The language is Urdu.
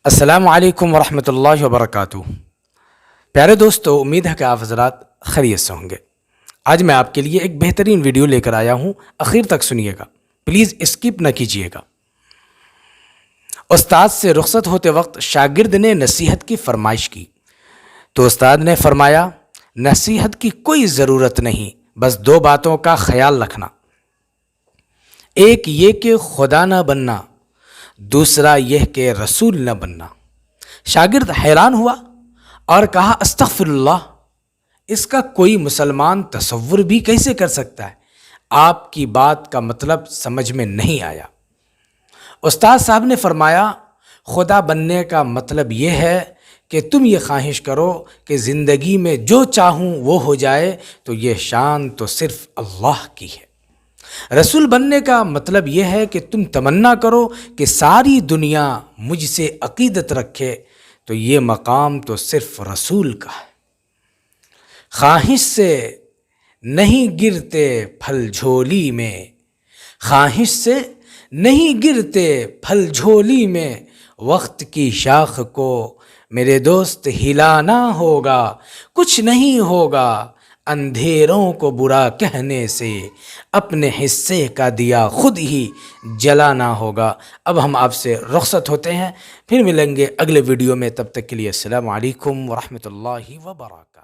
السلام علیکم ورحمۃ اللہ وبرکاتہ۔ پیارے دوستو، امید ہے کہ آپ حضرات خیریت سے ہوں گے۔ آج میں آپ کے لیے ایک بہترین ویڈیو لے کر آیا ہوں، آخر تک سنیے گا، پلیز اسکپ نہ کیجیے گا۔ استاد سے رخصت ہوتے وقت شاگرد نے نصیحت کی فرمائش کی تو استاد نے فرمایا، نصیحت کی کوئی ضرورت نہیں، بس دو باتوں کا خیال رکھنا، ایک یہ کہ خدا نہ بننا، دوسرا یہ کہ رسول نہ بننا۔ شاگرد حیران ہوا اور کہا، استغفر اللہ، اس کا کوئی مسلمان تصور بھی کیسے کر سکتا ہے؟ آپ کی بات کا مطلب سمجھ میں نہیں آیا۔ استاد صاحب نے فرمایا، خدا بننے کا مطلب یہ ہے کہ تم یہ خواہش کرو کہ زندگی میں جو چاہوں وہ ہو جائے، تو یہ شان تو صرف اللہ کی ہے۔ رسول بننے کا مطلب یہ ہے کہ تم تمنا کرو کہ ساری دنیا مجھ سے عقیدت رکھے، تو یہ مقام تو صرف رسول کا ہے۔ خواہش سے نہیں گرتے پھل جھولی میں، خواہش سے نہیں گرتے پھل جھولی میں، وقت کی شاخ کو میرے دوست ہلانا ہوگا، کچھ نہیں ہوگا اندھیروں کو برا کہنے سے، اپنے حصے کا دیا خود ہی جلانا ہوگا۔ اب ہم آپ سے رخصت ہوتے ہیں، پھر ملیں گے اگلے ویڈیو میں، تب تک کے لیے السلام علیکم ورحمۃ اللہ وبرکاتہ۔